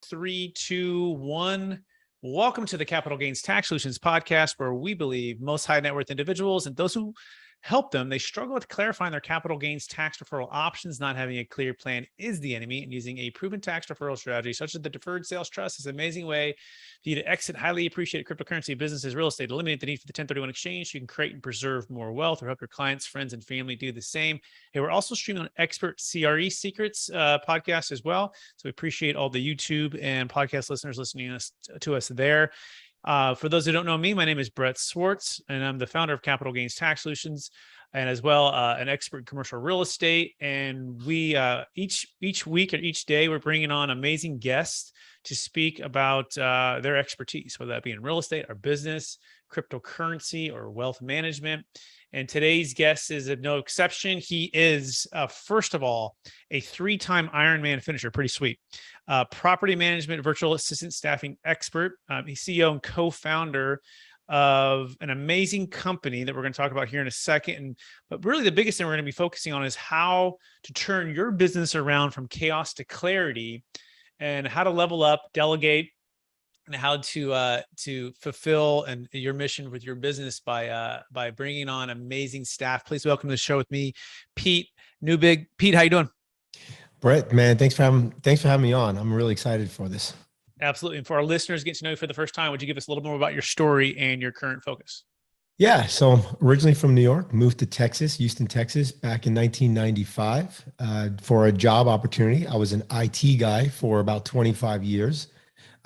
Three, two, one. Welcome to the Capital Gains Tax Solutions podcast, where we believe most high net worth individuals and those who help them, they struggle with clarifying their capital gains tax deferral options. Not having a clear plan is the enemy, and using a proven tax deferral strategy such as the Deferred Sales Trust is an amazing way for you to exit highly appreciated cryptocurrency businesses, real estate, eliminate the need for the 1031 exchange. You can create and preserve more wealth or help your clients, friends, and family do the same. Hey, we're also streaming on Expert CRE Secrets podcast as well. So we appreciate all the YouTube and podcast listeners listening to us there. For those who don't know me, my name is Brett Swarts, and I'm the founder of Capital Gains Tax Solutions, and as well an expert in commercial real estate. And we each week or each day, we're bringing on amazing guests to speak about their expertise, whether that be in real estate or business, cryptocurrency, or wealth management. And today's guest is no exception. He is, first of all, a 3-time Ironman finisher. Pretty sweet. Property management, virtual assistant staffing expert. He's CEO and co-founder of an amazing company that we're going to talk about here in a second. But really the biggest thing we're going to be focusing on is how to turn your business around from chaos to clarity, and how to level up, delegate, and how to fulfill your mission with your business by bringing on amazing staff. Please welcome to the show with me, Pete Neubig. Pete, how you doing? Brett, man, thanks for having me on. I'm really excited for this. Absolutely. And for our listeners getting to know you for the first time, would you give us a little more about your story and your current focus? Yeah. So I'm originally from New York, moved to Texas, Houston, Texas, back in 1995 for a job opportunity. I was an IT guy for about 25 years.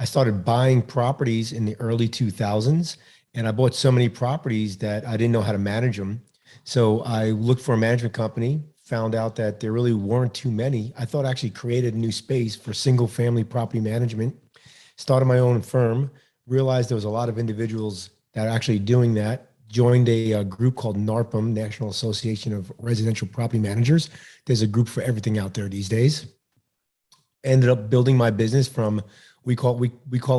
I started buying properties in the early 2000s, and I bought so many properties that I didn't know how to manage them. So I looked for a management company, found out that there really weren't too many. I thought I actually created a new space for single family property management, started my own firm, realized there was a lot of individuals that are actually doing that, joined a group called NARPM, National Association of Residential Property Managers. There's a group for everything out there these days. Ended up building my business from, we call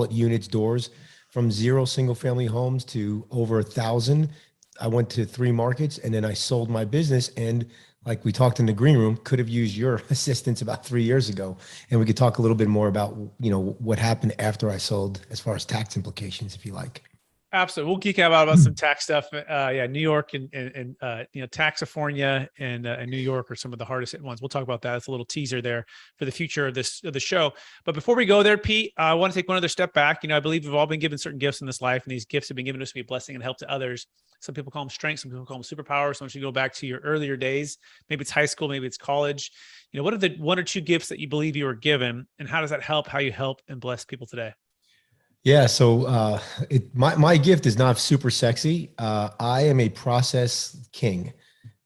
it units, doors, from 0 single family homes to over 1,000. I went to 3 markets, and then I sold my business. And like we talked in the green room, could have used your assistance about 3 years ago. And we could talk a little bit more about, what happened after I sold as far as tax implications, if you like. Absolutely. We'll geek out about some tax stuff. New York and Taxifornia and New York are some of the hardest hit ones. We'll talk about that. It's a little teaser there for the future of the show. But before we go there, Pete, I want to take one other step back. I believe we've all been given certain gifts in this life, and these gifts have been given to us to be a blessing and help to others. Some people call them strengths, some people call them superpowers. So once you go back to your earlier days, maybe it's high school, maybe it's college. What are the 1 or 2 gifts that you believe you were given, and how does that help how you help and bless people today? Yeah. So my gift is not super sexy. I am a process king.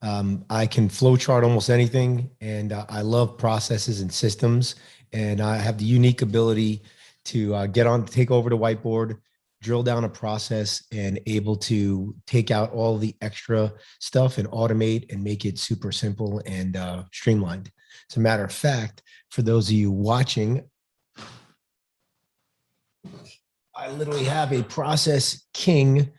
I can flow chart almost anything, and I love processes and systems. And I have the unique ability to take over the whiteboard, drill down a process, and able to take out all the extra stuff and automate and make it super simple and streamlined. As a matter of fact, for those of you watching, I literally have a process king.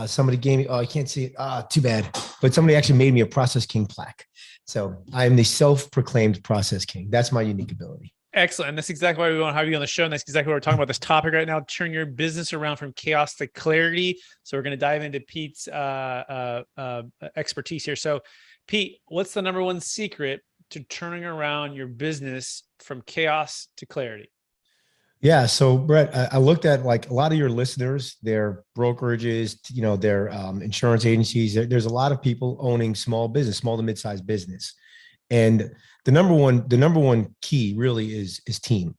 Somebody gave me, I can't see it. Too bad. But somebody actually made me a process king plaque. So I am the self-proclaimed process king. That's my unique ability. Excellent. And that's exactly why we want to have you on the show. And that's exactly what we're talking about this topic right now. Turn your business around from chaos to clarity. So we're going to dive into Pete's expertise here. So Pete, what's the number one secret to turning around your business from chaos to clarity? Yeah. So Brett, I looked at like a lot of your listeners, their brokerages, their insurance agencies. There's a lot of people owning small to mid-sized business. And the number one key really is team,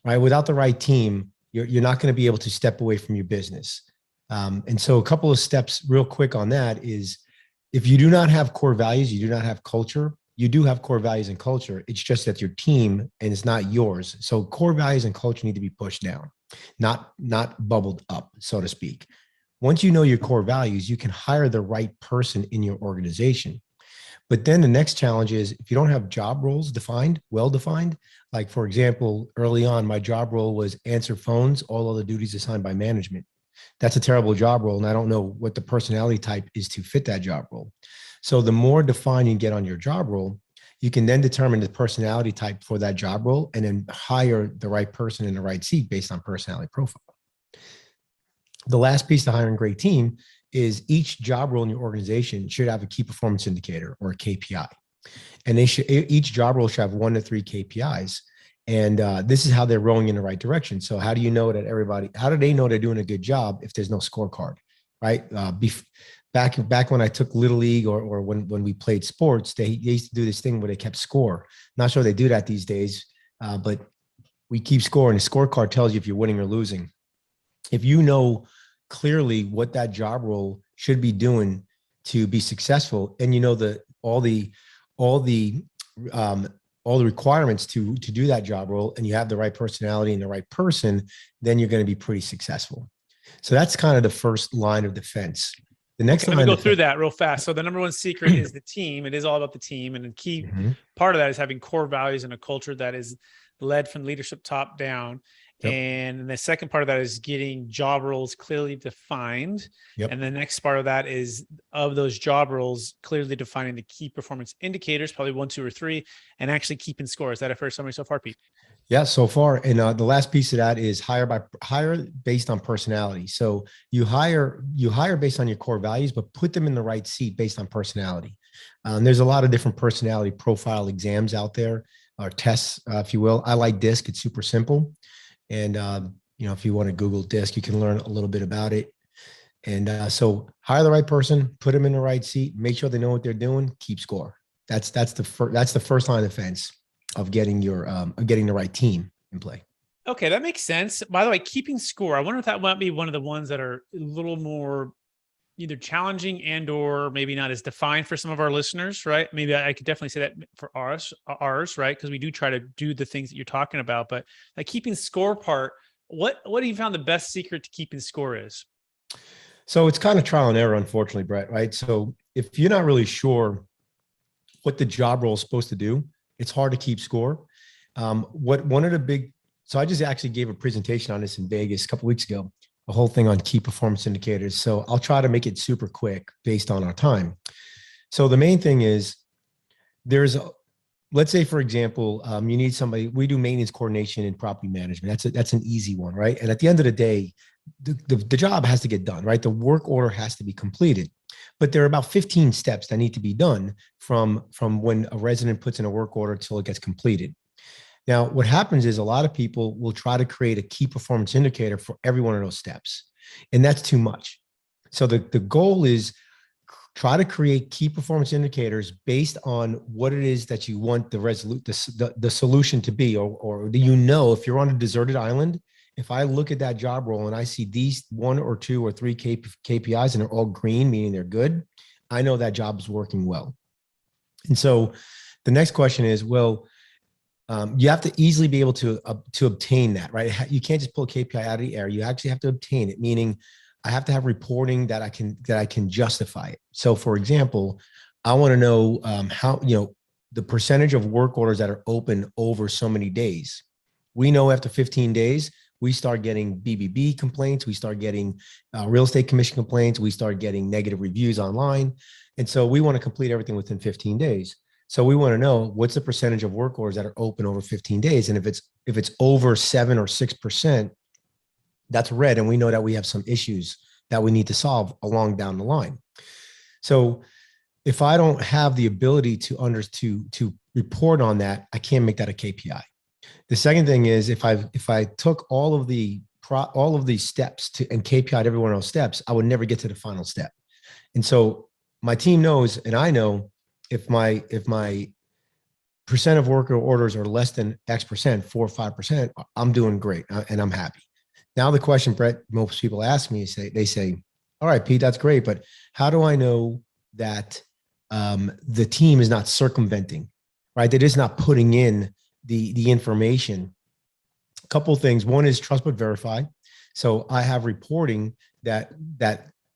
right? Without the right team, you're not going to be able to step away from your business. And so a couple of steps real quick on that is, if you do not have core values, you do not have culture. You do have core values and culture. It's just that your team and it's not yours. So core values and culture need to be pushed down, not bubbled up, so to speak. Once you know your core values, you can hire the right person in your organization. But then the next challenge is, if you don't have job roles well-defined, like for example, early on, my job role was answer phones, all other duties assigned by management. That's a terrible job role. And I don't know what the personality type is to fit that job role. So the more defined you get on your job role, You can then determine the personality type for that job role and then hire the right person in the right seat based on personality profile. The last piece to hiring a great team is each job role in your organization should have a key performance indicator or a KPI. And each job role should have 1 to 3 KPIs. And this is how they're rowing in the right direction. So how do you know that how do they know they're doing a good job if there's no scorecard, right? Back when I took Little League or when we played sports, they used to do this thing where they kept score. Not sure they do that these days, but we keep score, and the scorecard tells you if you're winning or losing. If you know clearly what that job role should be doing to be successful, and you know all the requirements to do that job role, and you have the right personality and the right person, then you're going to be pretty successful. So that's kind of the first line of defense. The next line, let me go through that real fast. So the number one secret is the team. It is all about the team. And the key part of that is having core values and a culture that is led from leadership top down. Yep. And the second part of that is getting job roles clearly defined. Yep. And the next part of that is of those job roles, clearly defining the key performance indicators, probably 1, 2, or 3, and actually keeping score. Is that a fair summary so far, Pete? Yeah, so far. And the last piece of that is hire based on personality. So you hire based on your core values, but put them in the right seat based on personality. There's a lot of different personality profile exams out there, or tests, if you will. I like DISC. It's super simple. And, if you want to Google DISC, you can learn a little bit about it. And so hire the right person, put them in the right seat, make sure they know what they're doing, keep score. That's the first line of defense of getting the right team in play. Okay, that makes sense. By the way, keeping score, I wonder if that might be one of the ones that are a little more either challenging and or maybe not as defined for some of our listeners, right? Maybe I could definitely say that for ours, right? Because we do try to do the things that you're talking about, but like keeping score part, what have you found the best secret to keeping score is? So it's kind of trial and error, unfortunately, Brett, right? So if you're not really sure what the job role is supposed to do, it's hard to keep score. So I just actually gave a presentation on this in Vegas a couple of weeks ago, a whole thing on key performance indicators. So I'll try to make it super quick based on our time. So the main thing is let's say, for example, you need somebody, we do maintenance coordination and property management. That's an easy one, right? And at the end of the day, the job has to get done, right? The work order has to be completed. But there are about 15 steps that need to be done from when a resident puts in a work order till it gets completed. Now, what happens is a lot of people will try to create a key performance indicator for every one of those steps, and that's too much. So the goal is try to create key performance indicators based on what it is that you want the solution to be, or do if you're on a deserted island, if I look at that job role and I see these 1 or 2 or 3 KPIs and they're all green, meaning they're good, I know that job is working well. And so the next question is, you have to easily be able to obtain that, right? You can't just pull a KPI out of the air. You actually have to obtain it, meaning I have to have reporting that I can justify it. So for example, I want to know how, the percentage of work orders that are open over so many days. We know after 15 days, we start getting BBB complaints. We start getting real estate commission complaints. We start getting negative reviews online. And so we want to complete everything within 15 days. So we want to know what's the percentage of work orders that are open over 15 days. And if it's over 7 or 6%, that's red. And we know that we have some issues that we need to solve along down the line. So if I don't have the ability to report on that, I can't make that a KPI. The second thing is if I took all of these steps and KPI'd every one of those steps, I would never get to the final step. And so my team knows, and I know if my percent of worker orders are less than X percent, 4 or 5%, I'm doing great and I'm happy. Now the question, Brett, most people ask me, they say, all right, Pete, that's great, but how do I know that the team is not circumventing, right? That is not putting in the information? A couple of things. One is trust but verify. So I have reporting that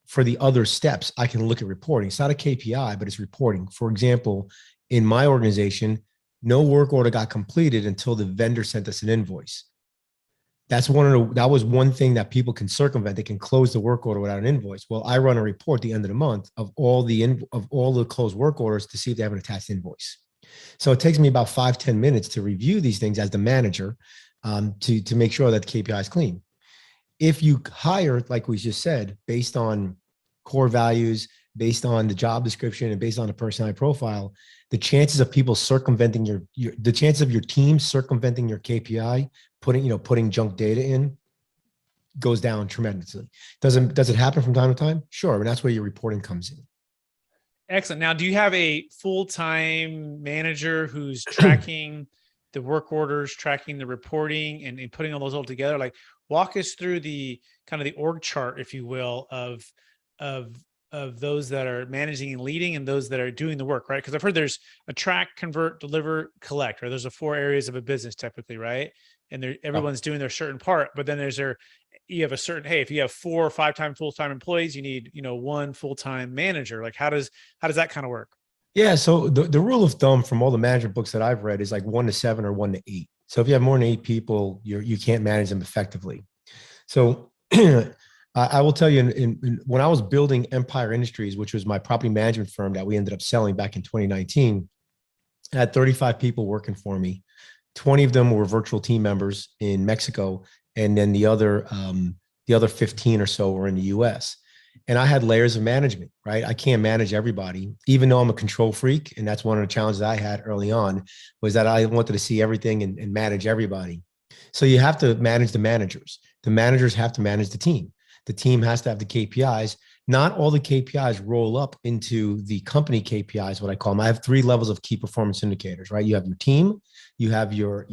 for the other steps, I can look at reporting. It's not a KPI, but it's reporting. For example, in my organization, no work order got completed until the vendor sent us an invoice. That was one thing that people can circumvent. They can close the work order without an invoice. Well, I run a report at the end of the month of all the closed work orders to see if they have an attached invoice. So it takes me about 5-10 minutes to review these things as the manager, to make sure that the KPI is clean. If you hire, like we just said, based on core values, based on the job description, and based on the personality profile, the chances of people circumventing the chances of your team circumventing your KPI, putting junk data in, goes down tremendously. Does it happen from time to time? Sure. And that's where your reporting comes in. Excellent. Now, do you have a full-time manager who's tracking the work orders, tracking the reporting, and putting all those all together? Like, walk us through the kind of the org chart, if you will, of those that are managing and leading and those that are doing the work, right? Because I've heard there's a track, convert, deliver, collect, right? Those are 4 areas of a business typically, right? And everyone's doing their certain part, but then you have a certain, hey, if you have 4 or 5 time full-time employees, you need, 1 full-time manager. Like, how does that kind of work? Yeah. So the rule of thumb from all the management books that I've read is like 1 to 7 or 1 to 8. So if you have more than 8 people, you can't manage them effectively. So I will tell you, when I was building Empire Industries, which was my property management firm that we ended up selling back in 2019, I had 35 people working for me. 20 of them were virtual team members in Mexico, and then the other 15 or so were in the US. And I had layers of management, right? I can't manage everybody, even though I'm a control freak. And that's one of the challenges I had early on, was that I wanted to see everything and manage everybody. So you have to manage the managers. The managers have to manage the team. The team has to have the KPIs. Not all the KPIs roll up into the company KPIs, what I call them. I have 3 levels of key performance indicators, right? You have your team, you have your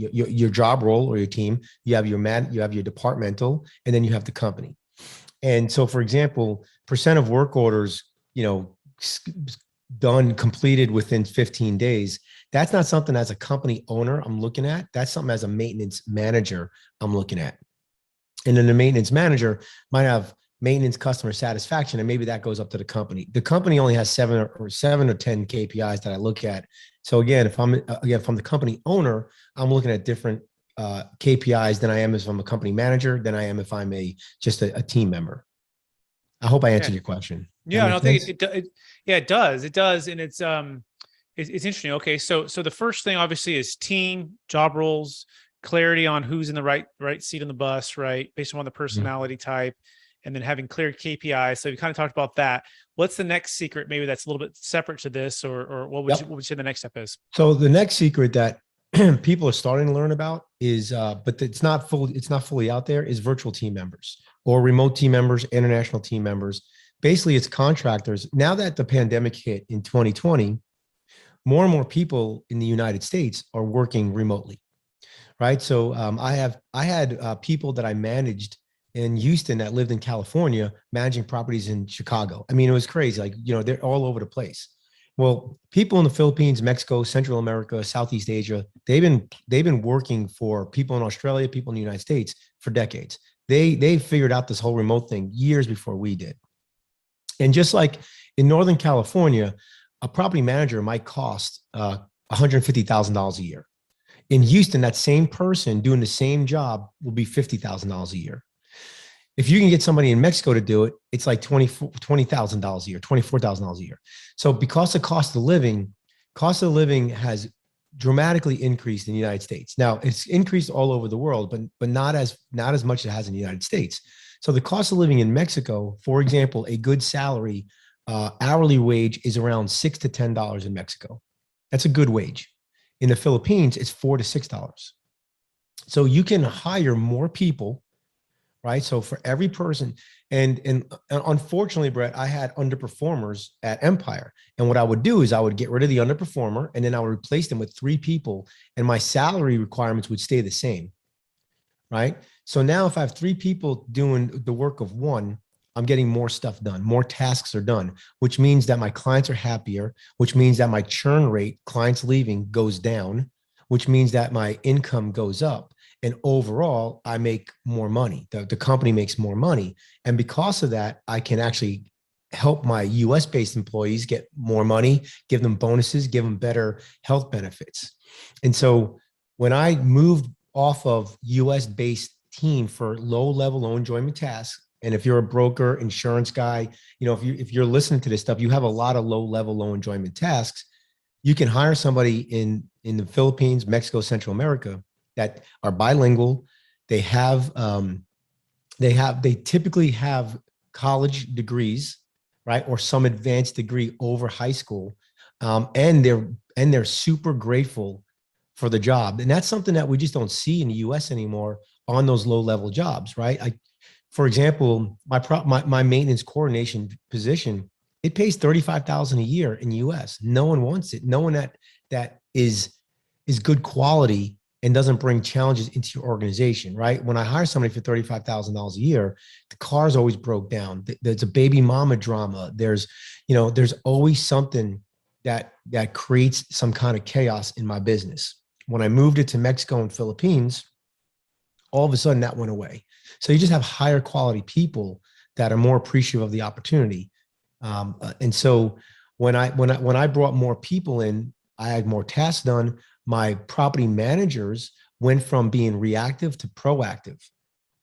job role or your team, you have your departmental, and then you have the company. And so, for example, percent of work orders, completed within 15 days. That's not something as a company owner I'm looking at. That's something as a maintenance manager I'm looking at. And then the maintenance manager might have maintenance customer satisfaction, and maybe that goes up to the company. The company only has 7 or 10 KPIs that I look at. So again, if I'm the company owner, I'm looking at different KPIs than I am if I'm a company manager, than I am if I'm just a team member. I hope I answered your question. Yeah, I think it does. It does. And it's interesting. Okay. So the first thing obviously is team, job roles, clarity on who's in the right seat on the bus, right? Based on the personality type, and then having clear KPIs. So you kind of talked about that. What's the next secret? Maybe that's a little bit separate to this, or what would you say the next step is? So the next secret that people are starting to learn about is, but it's not fully out there, is virtual team members or remote team members, international team members. Basically, it's contractors. Now that the pandemic hit in 2020, more and more people in the United States are working remotely, right? So I had people that I managed in Houston that lived in California, managing properties in Chicago. I mean, it was crazy. Like, they're all over the place. Well, people in the Philippines, Mexico, Central America, Southeast Asia, they've been working for people in Australia, people in the United States for decades. They figured out this whole remote thing years before we did. And just like in Northern California, a property manager might cost $150,000 a year. In Houston, that same person doing the same job will be $50,000 a year. If you can get somebody in Mexico to do it, it's like $20,000 a year, $24,000 a year. So because the cost of living has dramatically increased in the United States. Now it's increased all over the world, but not as much as it has in the United States. So the cost of living in Mexico, for example, a good salary, hourly wage is around $6 to $10 in Mexico. That's a good wage. In the Philippines, it's $4 to $6. So you can hire more people, right? So for every person, and unfortunately, Brett, I had underperformers at Empire. And what I would do is I would get rid of the underperformer, and then I would replace them with 3 people, and my salary requirements would stay the same, right? So now if I have 3 people doing the work of 1, I'm getting more stuff done. More tasks are done, which means that my clients are happier, which means that my churn rate, clients leaving, goes down, which means that my income goes up. And overall, I make more money. The company makes more money. And because of that, I can actually help my US-based employees get more money, give them bonuses, give them better health benefits. And so when I moved off of US-based team for low-level, low enjoyment tasks, and if you're a broker, insurance guy, if you're listening to this stuff, you have a lot of low-level, low enjoyment tasks. you can hire somebody in the Philippines, Mexico, Central America that are bilingual. They have, they typically have college degrees, right? Or some advanced degree over high school. And they're super grateful for the job. And that's something that we just don't see in the US anymore on those low level jobs, right? For example, my maintenance coordination position, it pays $35,000 a year in the US. No one wants it. No one that is good quality and doesn't bring challenges into your organization, right? When I hire somebody for $35,000 a year, the car's always broke down. There's a baby mama drama. There's always something that creates some kind of chaos in my business. When I moved it to Mexico and Philippines, all of a sudden that went away. So you just have higher quality people that are more appreciative of the opportunity. And so when I brought more people in, I had more tasks done. My property managers went from being reactive to proactive,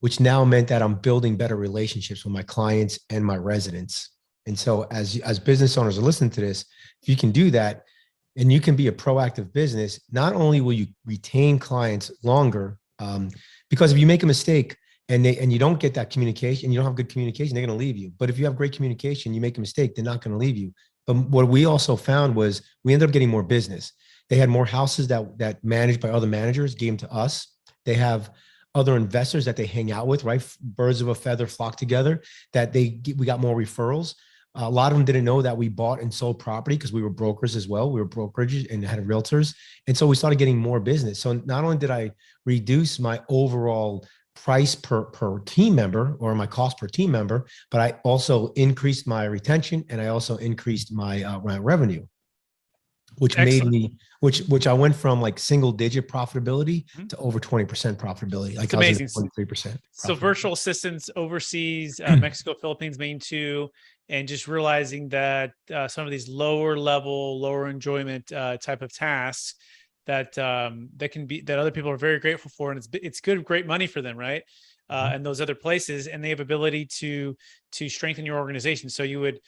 which now meant that I'm building better relationships with my clients and my residents. And so as business owners are listening to this, if you can do that and you can be a proactive business, not only will you retain clients longer, because if you make a mistake and you don't get that communication, you don't have good communication, they're going to leave you. But if you have great communication, you make a mistake, they're not going to leave you. But what we also found was we ended up getting more business. They had more houses that managed by other managers, gave them to us. They have other investors that they hang out with, right? Birds of a feather flock together, we got more referrals. A lot of them didn't know that we bought and sold property because we were brokers as well. We were brokerages and had realtors. And so we started getting more business. So not only did I reduce my overall price per team member or my cost per team member, but I also increased my retention and I also increased my revenue, which Excellent. made me, which I went from like single digit profitability to over 20% profitability. Like it's amazing. 23%. So virtual assistants overseas, Mexico, Philippines, main two, and just realizing that some of these lower level, lower enjoyment type of tasks that other people are very grateful for, and it's good, great money for them, right? And those other places, and they have ability to strengthen your organization. So you would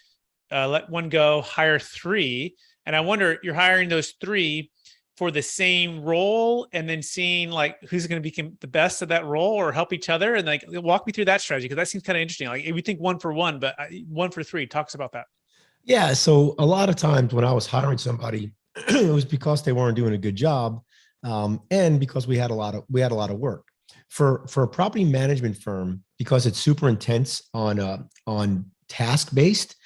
let one go, hire three, and I wonder, you're hiring those three for the same role and then seeing like who's going to become the best at that role or help each other, and like walk me through that strategy, because that seems kind of interesting. Like we think one for one, but one for three. Talks about that. Yeah. So a lot of times when I was hiring somebody, it was because they weren't doing a good job, and because we had a lot of work. For a property management firm, because it's super intense on task based.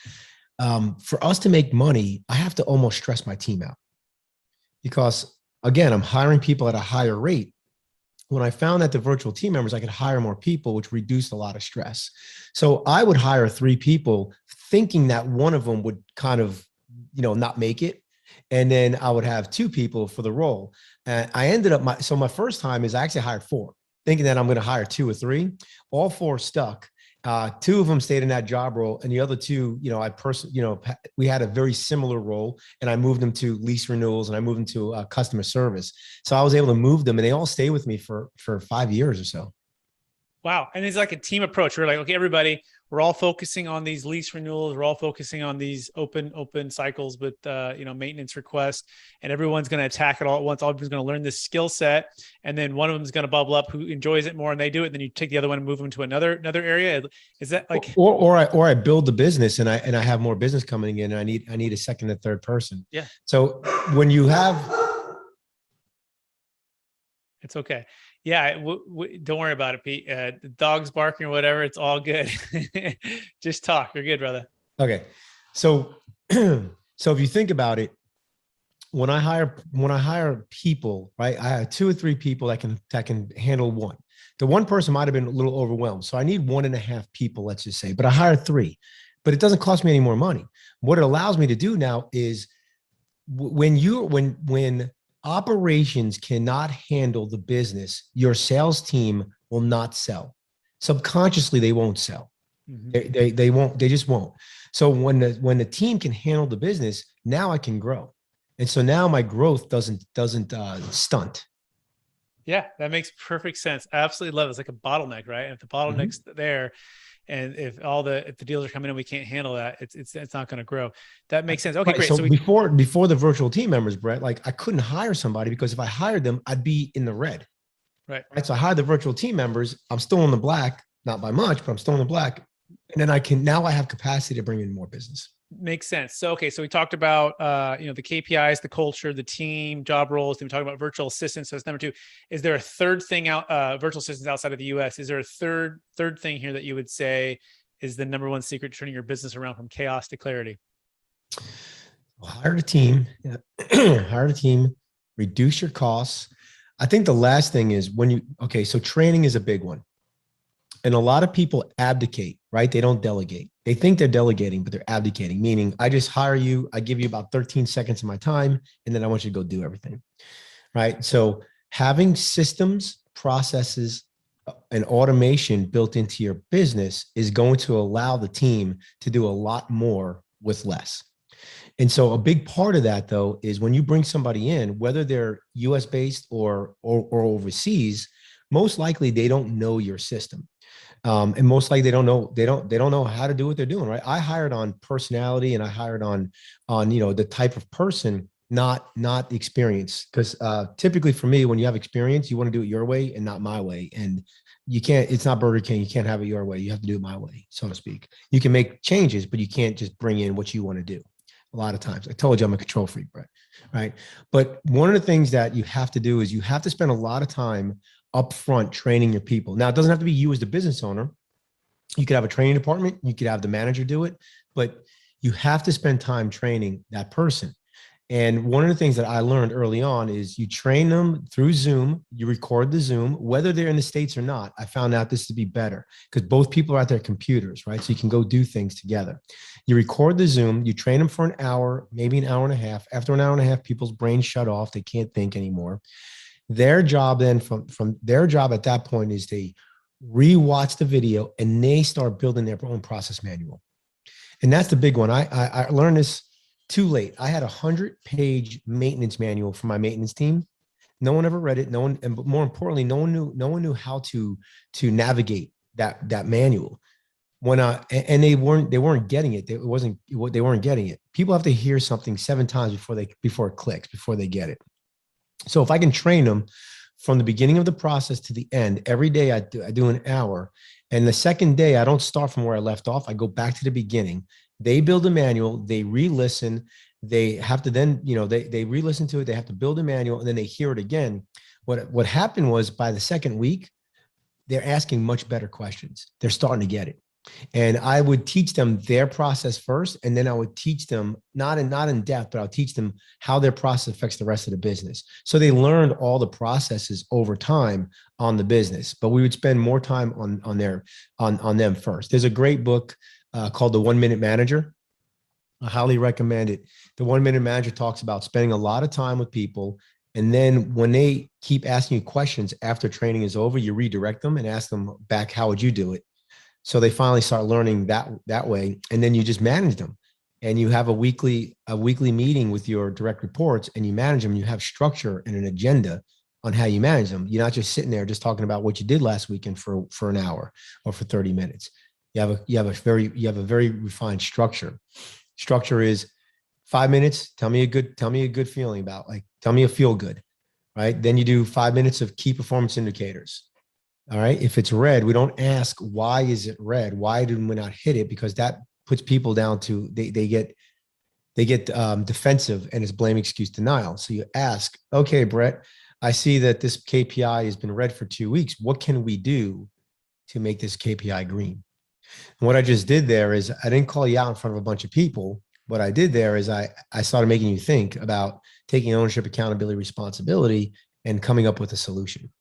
For us to make money, I have to almost stress my team out, because again, I'm hiring people at a higher rate. When I found that the virtual team members, I could hire more people, which reduced a lot of stress. So I would hire three people thinking that one of them would kind of, not make it. And then I would have two people for the role. And I ended up, my first time is I actually hired four, thinking that I'm going to hire two or three. All four stuck. Two of them stayed in that job role, and the other two, we had a very similar role, and I moved them to lease renewals and I moved them to customer service. So I was able to move them, and they all stay with me for 5 years or so. Wow. And it's like a team approach. We're like, okay, everybody, we're all focusing on these lease renewals. We're all focusing on these open cycles with, maintenance requests, and everyone's going to attack it all at once. Everyone's going to learn this skill set. And then one of them is going to bubble up who enjoys it more and they do it. And then you take the other one and move them to another area. Is that like, or I build the business and I have more business coming in, and I need a second and third person. Yeah. So when you have, it's okay. Yeah. Don't worry about it, Pete. The dog's barking or whatever. It's all good. Just talk. You're good, brother. Okay. So if you think about it, when I hire people, right, I have two or three people that can handle one. The one person might've been a little overwhelmed. So I need 1.5 people, let's just say, but I hired three, but it doesn't cost me any more money. What it allows me to do now is when operations cannot handle the business, your sales team will not sell. Subconsciously, they won't sell. Mm-hmm. They won't. They just won't. So when the team can handle the business, now I can grow, and so now my growth doesn't stunt. Yeah, that makes perfect sense. I absolutely love it. It's like a bottleneck, right? And if the bottleneck's there, and if the deals are coming in, we can't handle that, it's not going to grow. That makes sense. Okay, Right. great. So So before the virtual team members, Brett, like I couldn't hire somebody because if I hired them, I'd be in the red. right. Right. So I hired the virtual team members. I'm still in the black, not by much, but I'm still in the black. And then now I have capacity to bring in more business. Makes sense. So, okay. So we talked about, the KPIs, the culture, the team, job roles. Then we talked about virtual assistants. So that's number two. Is there a third thing virtual assistants outside of the US? Is there a third thing here that you would say is the number one secret to turning your business around from chaos to clarity? Hire a team, hire a team, reduce your costs. I think the last thing is so training is a big one. And a lot of people abdicate, right? They don't delegate. They think they're delegating, but they're abdicating, meaning I just hire you. I give you about 13 seconds of my time, and then I want you to go do everything, right? So having systems, processes, and automation built into your business is going to allow the team to do a lot more with less. And so a big part of that, though, is when you bring somebody in, whether they're US based or overseas, most likely they don't know your system. And most likely they don't know how to do what they're doing, right? I hired on personality, and I hired on the type of person, not the experience. Because typically for me, when you have experience, you want to do it your way and not my way. And you can't, it's not Burger King. You can't have it your way. You have to do it my way, so to speak. You can make changes, but you can't just bring in what you want to do. A lot of times, I told you I'm a control freak, Brett, right? But one of the things that you have to do is you have to spend a lot of time upfront training your people. Now, it doesn't have to be you as the business owner. You could have a training department. You could have the manager do it, but you have to spend time training that person. And one of the things that I learned early on is you train them through Zoom, you record the Zoom, whether they're in the States or not. I found out this to be better because both people are at their computers, right? So you can go do things together. You record the Zoom, you train them for an hour, maybe an hour and a half. After an hour and a half, people's brains shut off. They can't think anymore. Their job then from their job at that point is they rewatch the video and they start building their own process manual. And that's the big one. I learned this too late. I had 100-page maintenance manual for my maintenance team. No one ever read it. No one, and more importantly, no one knew how to navigate that manual. And they weren't getting it. They weren't getting it. People have to hear something 7 times before it clicks, before they get it. So if I can train them from the beginning of the process to the end, every day I do an hour. And the second day, I don't start from where I left off. I go back to the beginning. They build a manual, they re-listen. They have to then, they re-listen to it. They have to build a manual and then they hear it again. What happened was by the second week, they're asking much better questions. They're starting to get it. And I would teach them their process first. And then I would teach them not in depth, but I'll teach them how their process affects the rest of the business. So they learned all the processes over time on the business, but we would spend more time on them first. There's a great book called The 1 Minute Manager. I highly recommend it. The 1 Minute Manager talks about spending a lot of time with people. And then when they keep asking you questions after training is over, you redirect them and ask them back, how would you do it? So they finally start learning that way. And then you just manage them and you have a weekly meeting with your direct reports and you manage them. You have structure and an agenda on how you manage them. You're not just sitting there just talking about what you did last weekend for an hour or for 30 minutes. You have a very refined structure. Structure is 5 minutes. Tell me a good feeling about, tell me a feel good, right? Then you do 5 minutes of key performance indicators. All right. If it's red, we don't ask, why is it red? Why did we not hit it? Because that puts people down to, they get defensive and it's blame, excuse, denial. So you ask, okay, Brett, I see that this KPI has been red for 2 weeks. What can we do to make this KPI green? And what I just did there is I didn't call you out in front of a bunch of people. What I did there is I started making you think about taking ownership, accountability, responsibility, and coming up with a solution.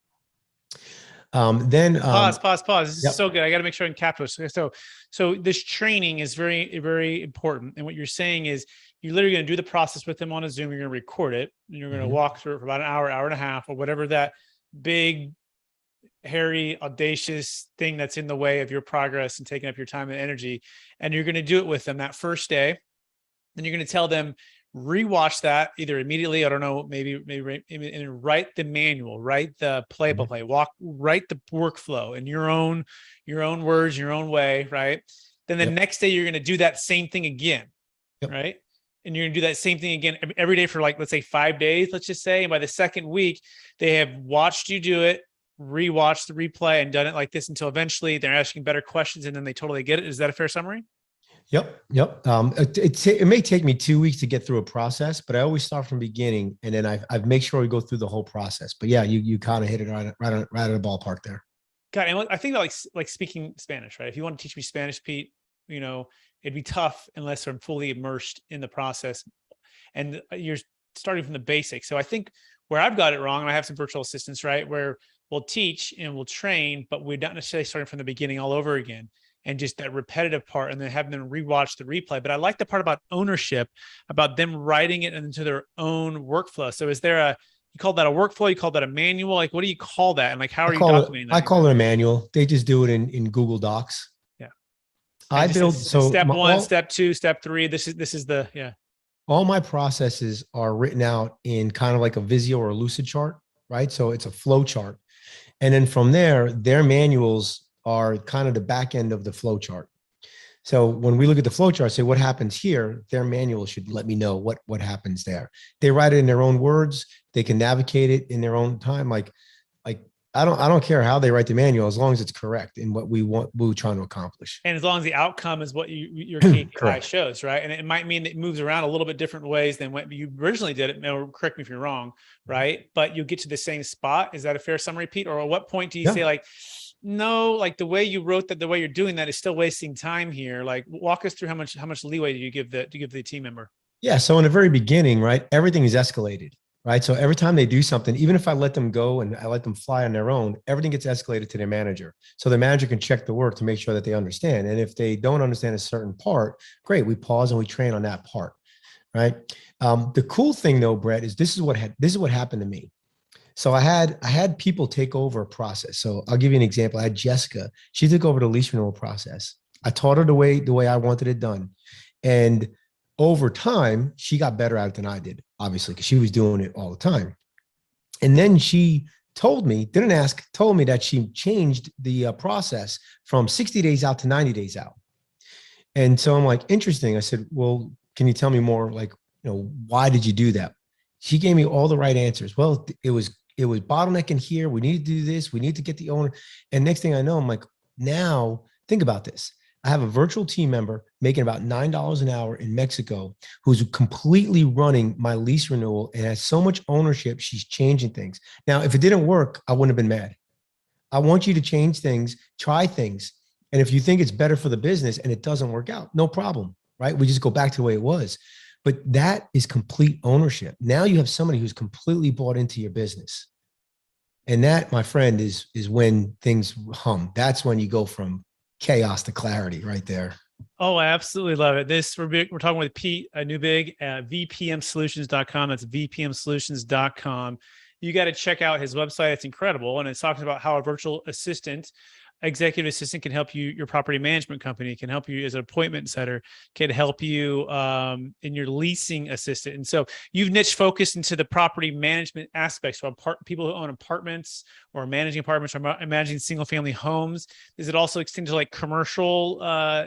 Pause. This is Yep. so good. I got to make sure I can capture this. So this training is very, very important. And what you're saying is you're literally going to do the process with them on a Zoom. You're going to record it and you're going to walk through it for about an hour, hour and a half, or whatever that big, hairy, audacious thing that's in the way of your progress and taking up your time and energy. And you're going to do it with them that first day. And you're going to tell them, rewatch that either immediately, I don't know, maybe, and write the manual, write the play-by-play, write the workflow in your own words, your own way, right? Then the next day you're going to do that same thing again, right? And you're going to do that same thing again every day for like, let's say 5 days, let's just say. And by the second week, they have watched you do it, rewatched the replay and done it like this until eventually they're asking better questions and then they totally get it. Is that a fair summary? Yep. It may take me 2 weeks to get through a process, but I always start from the beginning and then I make sure we go through the whole process. But yeah, you kind of hit it right at the ballpark there. God, and I think about like speaking Spanish, right? If you want to teach me Spanish, Pete, it'd be tough unless I'm fully immersed in the process and you're starting from the basics. So I think where I've got it wrong, and I have some virtual assistants, right, where we'll teach and we'll train, but we're not necessarily starting from the beginning all over again. And just that repetitive part and then having them rewatch the replay. But I like the part about ownership, about them writing it into their own workflow. So is there you call that a workflow? You call that a manual? Like, what do you call that? And like, how are you documenting that? I call it a manual. They just do it in Google Docs. Yeah. I build, so step one, step two, step three. This is the, yeah. All my processes are written out in kind of like a Visio or a Lucid chart, right? So it's a flow chart. And then from there, their manuals are kind of the back end of the flow chart. So when we look at the flow chart, say what happens here, their manual should let me know what happens there. They write it in their own words. They can navigate it in their own time. Like I don't care how they write the manual as long as it's correct in what we're trying to accomplish. And as long as the outcome is what your KPI shows, right? And it might mean that it moves around a little bit different ways than what you originally did it. Or correct me if you're wrong, right? But you get to the same spot. Is that a fair summary, Pete? Or at what point do you say like, no, like the way you wrote that, the way you're doing that is still wasting time here. Like walk us through how much leeway do you give the team member? Yeah. So in the very beginning, right, everything is escalated, right? So every time they do something, even if I let them go and I let them fly on their own, everything gets escalated to their manager. So the manager can check the work to make sure that they understand. And if they don't understand a certain part, great, we pause and we train on that part, right? The cool thing though, Brett, is this is what happened to me. So I had people take over a process. So I'll give you an example. I had Jessica. She took over the lease renewal process. I taught her the way I wanted it done. And over time, she got better at it than I did, obviously, because she was doing it all the time. And then she told me that she changed the process from 60 days out to 90 days out. And so I'm like, interesting. I said, well, can you tell me more? Like, why did you do that? She gave me all the right answers. Well, it was bottlenecking here. We need to do this. We need to get the owner. And next thing I know, I'm like, now think about this. I have a virtual team member making about $9 an hour in Mexico who's completely running my lease renewal and has so much ownership. She's changing things. Now, if it didn't work, I wouldn't have been mad. I want you to change things, try things. And if you think it's better for the business and it doesn't work out, no problem, right? We just go back to the way it was. But that is complete ownership. Now you have somebody who's completely bought into your business. And that, my friend, is when things hum. That's when you go from chaos to clarity right there. Oh, I absolutely love it. We're talking with Pete Neubig at vpmsolutions.com. That's vpmsolutions.com. You got to check out his website. It's incredible. And it's talking about how a virtual assistant, executive assistant can help you, your property management company can help you as an appointment setter, can help you in your leasing assistant. And so you've niche focused into the property management aspects. So people who own apartments or managing apartments or managing single family homes. Is it also extended to like commercial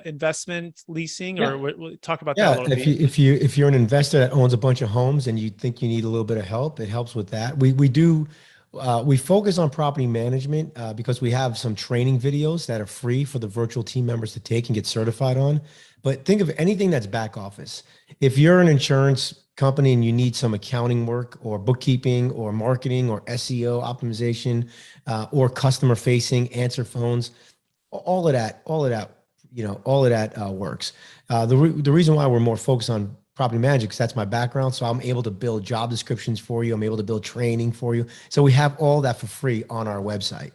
investment leasing or we'll talk about that a little bit? If you're an investor that owns a bunch of homes and you think you need a little bit of help, it helps with that. We focus on property management because we have some training videos that are free for the virtual team members to take and get certified on. But think of anything that's back office. If you're an insurance company and you need some accounting work or bookkeeping or marketing or SEO optimization or customer facing, answer phones, all of that works. The reason why we're more focused on property management, because that's my background. So I'm able to build job descriptions for you. I'm able to build training for you. So we have all that for free on our website,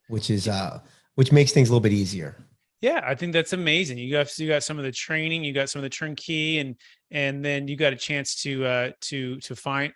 which makes things a little bit easier. Yeah, I think that's amazing. You got some of the training, you got some of the turnkey, and then you got a chance to find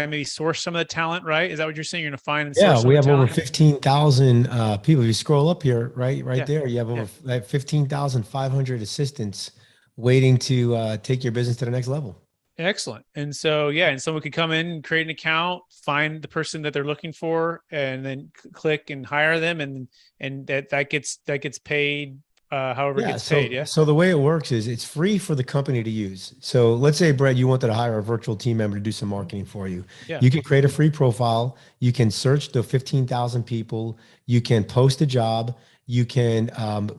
maybe source some of the talent, right? Is that what you're saying? You're going to find and source we have talent? over 15,000 people. If you scroll up here, right there, you have over 15,500 assistants waiting to take your business to the next level. Excellent. And so, yeah, and someone could come in and create an account, find the person that they're looking for, and then click and hire them, and that gets paid, however it Yeah. gets paid. Yeah. So the way it works is it's free for the company to use. So let's say, Brett, you wanted to hire a virtual team member to do some marketing for you. Yeah. You can create a free profile. You can search the 15,000 people. You can post a job. You can,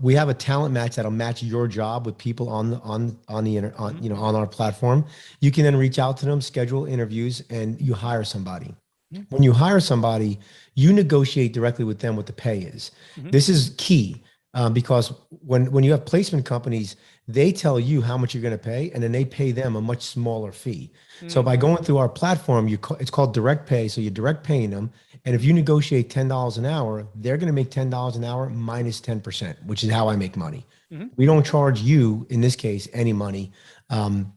we have a talent match that'll match your job with people on our platform. You can then reach out to them, schedule interviews, and you hire somebody. Mhm. When you hire somebody, you negotiate directly with them what the pay is. Mhm. This is key, because when you have placement companies, they tell you how much you're going to pay, and then they pay them a much smaller fee. So Mm. by going through our platform, it's called direct pay. So you're direct paying them, and if you negotiate $10 an hour, they're going to make $10 an hour minus 10%, which is how I make money. Mhm. We don't charge you, in this case, any money.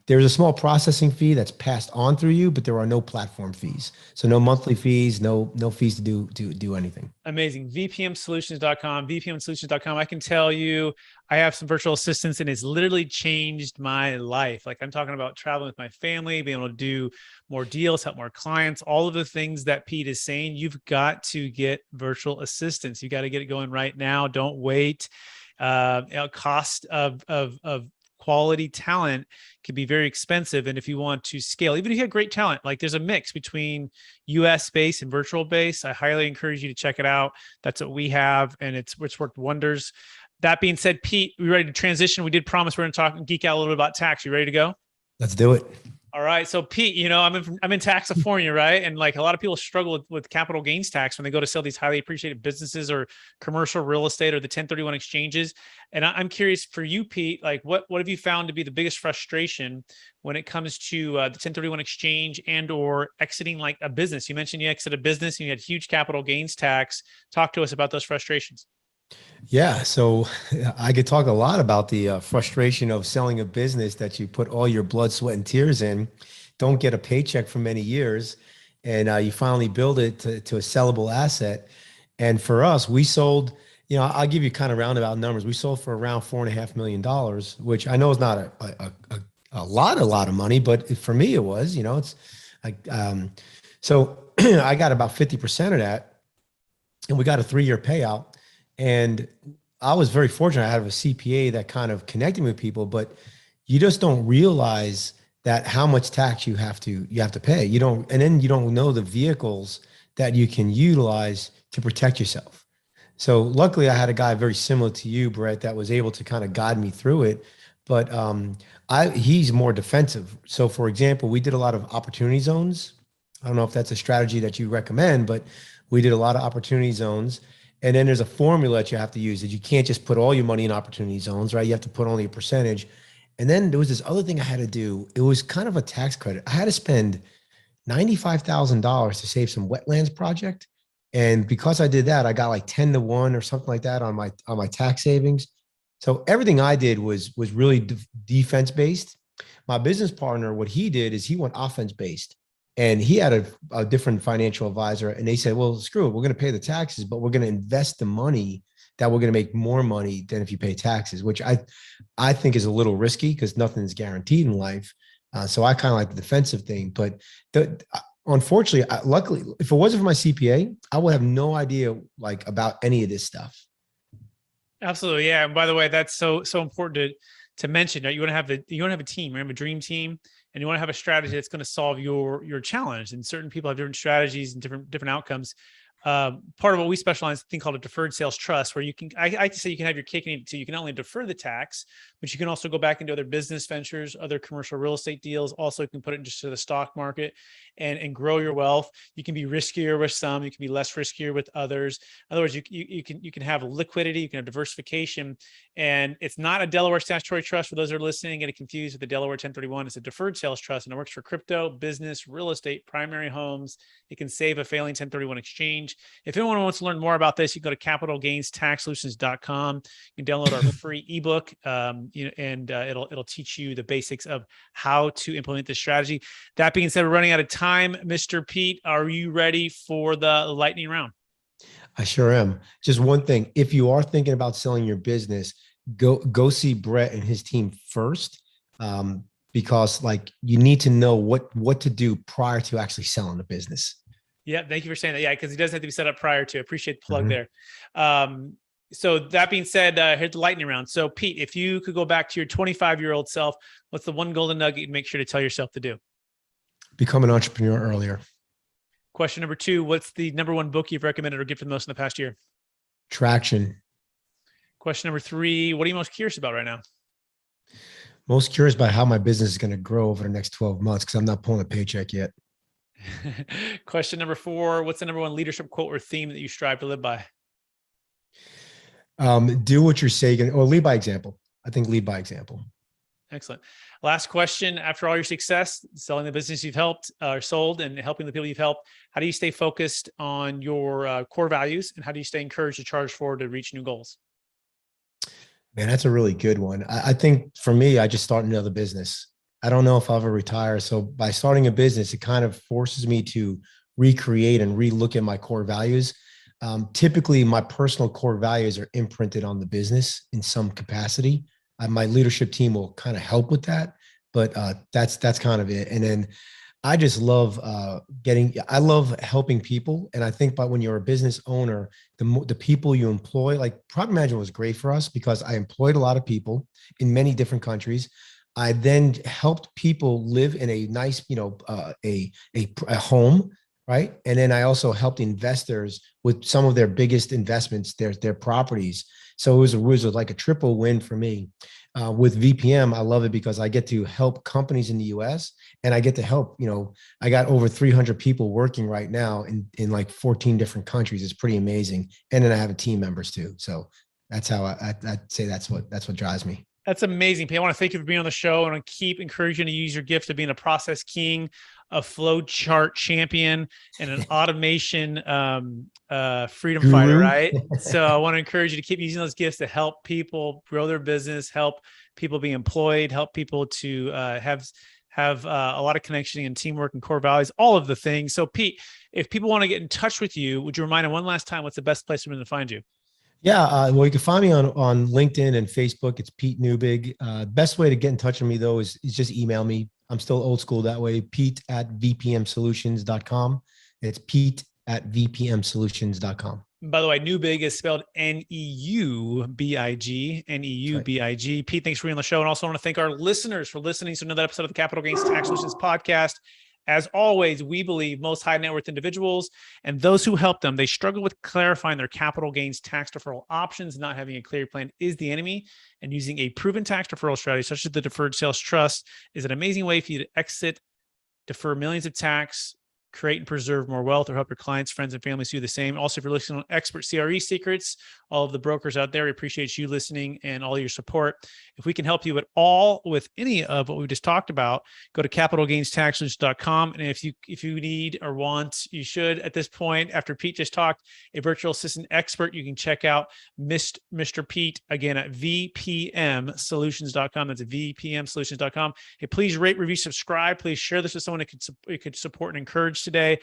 There's a small processing fee that's passed on through you, but there are no platform fees. So no monthly fees, no fees to do anything. Amazing. VPMsolutions.com. I can tell you, I have some virtual assistants, and it's literally changed my life. Like, I'm talking about traveling with my family, being able to do more deals, help more clients, all of the things that Pete is saying. You've got to get virtual assistants. You got to get it going right now. Don't wait. Cost of quality talent can be very expensive. And if you want to scale, even if you have great talent, like, there's a mix between US based and virtual based. I highly encourage you to check it out. That's what we have, and it's worked wonders. That being said, Pete, we ready to transition? We did promise we're going to talk and geek out a little bit about tax. You ready to go? Let's do it. All right. So, Pete, I'm in Taxifornia, right? And like, a lot of people struggle with capital gains tax when they go to sell these highly appreciated businesses or commercial real estate or the 1031 exchanges. And I'm curious for you, Pete, like, what have you found to be the biggest frustration when it comes to the 1031 exchange and or exiting like a business? You mentioned you exited a business and you had huge capital gains tax. Talk to us about those frustrations. Yeah, so I could talk a lot about the frustration of selling a business that you put all your blood, sweat, and tears in, don't get a paycheck for many years, and you finally build it to a sellable asset. And for us, we sold, I'll give you kind of roundabout numbers. We sold for around $4.5 million, which I know is not a lot of money, but for me it was. It's like, so I got about 50% of that, and we got a 3-year payout. And I was very fortunate. I have a CPA that kind of connected me with people, but you just don't realize that how much tax you have to pay. And then you don't know the vehicles that you can utilize to protect yourself. So luckily I had a guy very similar to you, Brett, that was able to kind of guide me through it. But he's more defensive. So for example, we did a lot of opportunity zones. I don't know if that's a strategy that you recommend, but we did a lot of opportunity zones. And then there's a formula that you have to use, that you can't just put all your money in opportunity zones, right? You have to put only a percentage. And then there was this other thing I had to do. It was kind of a tax credit. I had to spend $95,000 to save some wetlands project. And because I did that, I got like 10-1 or something like that on my tax savings. So everything I did was really defense based. My business partner, what he did is he went offense based. And he had a different financial advisor, and they said, well, screw it. We're going to pay the taxes, but we're going to invest the money that we're going to make more money than if you pay taxes, which I think is a little risky because nothing is guaranteed in life. So I kind of like the defensive thing. But unfortunately, luckily, if it wasn't for my CPA, I would have no idea like about any of this stuff. Absolutely. Yeah. And by the way, that's so important to mention, right? You want to have a team, you have a dream team, and you want to have a strategy that's going to solve your challenge. And certain people have different strategies and different outcomes. Part of what we specialize in, a thing called a deferred sales trust, where I like to say you can have your cake and eat it too. You can not only defer the tax, but you can also go back into other business ventures, other commercial real estate deals. Also, you can put it into the stock market and grow your wealth. You can be riskier with some, you can be less riskier with others. In other words, you can have liquidity, you can have diversification. And it's not a Delaware statutory trust for those that are listening, getting confused with the Delaware 1031. It's a deferred sales trust, and it works for crypto, business, real estate, primary homes. It can save a failing 1031 exchange. If anyone wants to learn more about this, you can go to capitalgainstaxsolutions.com. You can download our free ebook, and it'll teach you the basics of how to implement this strategy. That being said, we're running out of time. Mr. Pete, are you ready for the lightning round? I sure am. Just one thing. If you are thinking about selling your business, go see Brett and his team first, because like you need to know what to do prior to actually selling the business. Yeah. Thank you for saying that. Yeah. Because he doesn't have to be set up prior to. Appreciate the plug Mhm. there. So that being said, here's the lightning round. So Pete, if you could go back to your 25-year-old self, what's the one golden nugget you'd make sure to tell yourself to do? Become an entrepreneur earlier. Question number 2, what's the number one book you've recommended or gifted most in the past year? Traction. Question number 3, what are you most curious about right now? Most curious about how my business is going to grow over the next 12 months because I'm not pulling a paycheck yet. Question number 4, what's the number one leadership quote or theme that you strive to live by? Do what you're saying, or lead by example. I think lead by example. Excellent. Last question. After all your success, selling the business you've helped or sold and helping the people you've helped, how do you stay focused on your core values, and how do you stay encouraged to charge forward to reach new goals? Man, that's a really good one. I think for me, I just started another business. I don't know if I'll ever retire. So by starting a business, it kind of forces me to recreate and relook at my core values. Typically, my personal core values are imprinted on the business in some capacity. My leadership team will kind of help with that, but that's kind of it. And then I just love I love helping people. And I think by when you're a business owner, the people you employ, like Property Management was great for us because I employed a lot of people in many different countries. I then helped people live in a nice, a home, right? And then I also helped investors with some of their biggest investments, their properties. So it was like a triple win for me. With VPM, I love it because I get to help companies in the US, and I get to help, I got over 300 people working right now in like 14 different countries. It's pretty amazing. And then I have a team members too. So that's how I'd say that's what drives me. That's amazing, Pete. I want to thank you for being on the show. I want to keep encouraging you to use your gift of being a process king, a flow chart champion, and an automation freedom fighter, right? So I want to encourage you to keep using those gifts to help people grow their business, help people be employed, help people to have a lot of connection and teamwork and core values, all of the things. So Pete, if people want to get in touch with you, would you remind them one last time, what's the best place for them to find you? Yeah, well, you can find me on LinkedIn and Facebook. It's Pete Neubig. Best way to get in touch with me, though, is just email me. I'm still old school that way, pete@vpmsolutions.com. It's pete@vpmsolutions.com. By the way, Neubig is spelled Neubig, Neubig. Pete, thanks for being on the show. And also want to thank our listeners for listening to another episode of the Capital Gains Tax Solutions podcast. As always, we believe most high net worth individuals and those who help them, they struggle with clarifying their capital gains tax deferral options. Not having a clear plan is the enemy, and using a proven tax deferral strategy, such as the Deferred Sales Trust, is an amazing way for you to exit, defer millions of tax, create and preserve more wealth, or help your clients, friends, and families do the same. Also, if you're listening on expert CRE secrets, all of the brokers out there, we appreciate you listening and all your support. If we can help you at all with any of what we just talked about, go to capitalgainstaxsolutions.com. And if you need or want, you should at this point, after Pete just talked, a virtual assistant expert, you can check out Mr. Pete again at vpmsolutions.com. That's vpmsolutions.com. Hey, please rate, review, subscribe. Please share this with someone who could support and encourage today.